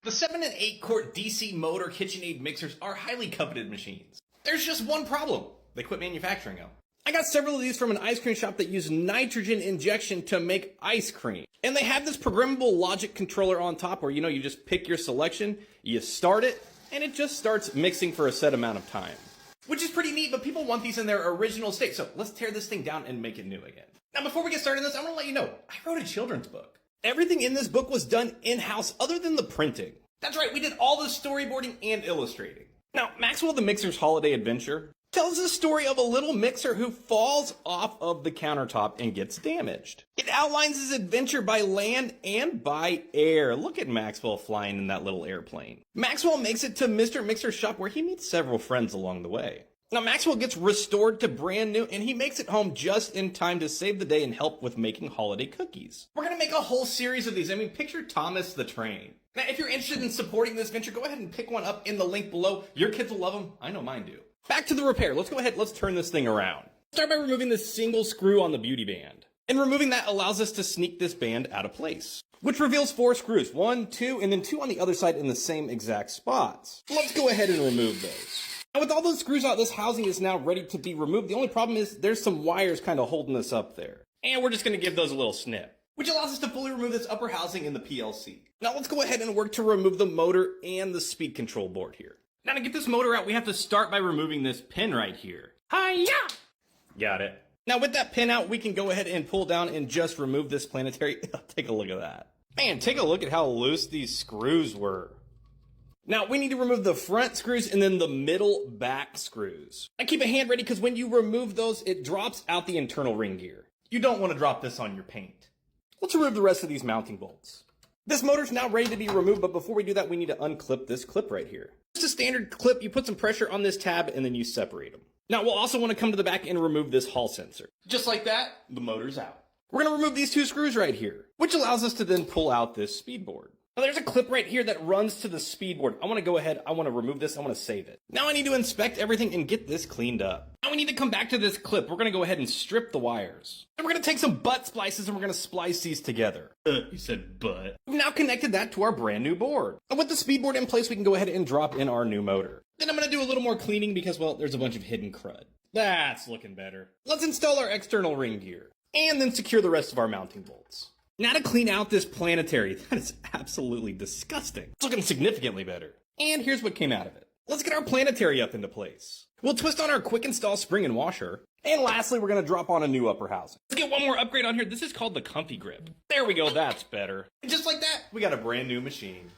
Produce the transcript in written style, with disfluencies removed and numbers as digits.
The 7 and 8 quart DC motor KitchenAid mixers are highly coveted machines. There's just one problem. They quit manufacturing them. I got several of these from an ice cream shop that use nitrogen injection to make ice cream. And they have this programmable logic controller on top where, you just pick your selection, you start it, and it just starts mixing for a set amount of time. Which is pretty neat, but people want these in their original state. So let's tear this thing down and make it new again. Now, before we get started on this, I want to let you know, I wrote a children's book. Everything in this book was done in-house other than the printing. That's right, we did all the storyboarding and illustrating. Now, Maxwell the Mixer's Holiday Adventure tells the story of a little mixer who falls off of the countertop and gets damaged. It outlines his adventure by land and by air. Look at Maxwell flying in that little airplane. Maxwell makes it to Mr. Mixer's shop where he meets several friends along the way. Now, Maxwell gets restored to brand new, and he makes it home just in time to save the day and help with making holiday cookies. We're gonna make a whole series of these. Picture Thomas the Train. Now, if you're interested in supporting this venture, go ahead and pick one up in the link below. Your kids will love them. I know mine do. Back to the repair. Let's turn this thing around. Start by removing this single screw on the beauty band. And removing that allows us to sneak this band out of place, which reveals 4 screws. 1, 2, and then 2 on the other side in the same exact spots. Let's go ahead and remove those. Now, with all those screws out, this housing is now ready to be removed. The only problem is there's some wires kind of holding us up there. And we're just going to give those a little snip, which allows us to fully remove this upper housing in the PLC. Now let's go ahead and work to remove the motor and the speed control board here. Now to get this motor out, we have to start by removing this pin right here. Hi-ya! Got it. Now with that pin out, we can go ahead and pull down and just remove this planetary. Take a look at that. Man, take a look at how loose these screws were. Now, we need to remove the front screws and then the middle back screws. I keep a hand ready because when you remove those, it drops out the internal ring gear. You don't want to drop this on your paint. Let's remove the rest of these mounting bolts. This motor's now ready to be removed, but before we do that, we need to unclip this clip right here. Just a standard clip, you put some pressure on this tab and then you separate them. Now, we'll also want to come to the back and remove this hall sensor. Just like that, the motor's out. We're going to remove these 2 screws right here, which allows us to then pull out this speed board. Now there's a clip right here that runs to the speed board. I want to go ahead, I want to remove this, I want to save it. Now I need to inspect everything and get this cleaned up. Now we need to come back to this clip. We're going to go ahead and strip the wires. Then we're going to take some butt splices and we're going to splice these together. You said butt. We've now connected that to our brand new board. And with the speed board in place, we can go ahead and drop in our new motor. Then I'm going to do a little more cleaning because, well, there's a bunch of hidden crud. That's looking better. Let's install our external ring gear and then secure the rest of our mounting bolts. Now to clean out this planetary, that is absolutely disgusting. It's looking significantly better. And here's what came out of it. Let's get our planetary up into place. We'll twist on our quick install spring and washer. And lastly, we're gonna drop on a new upper housing. Let's get one more upgrade on here. This is called the Comfy Grip. There we go, that's better. And just like that, we got a brand new machine.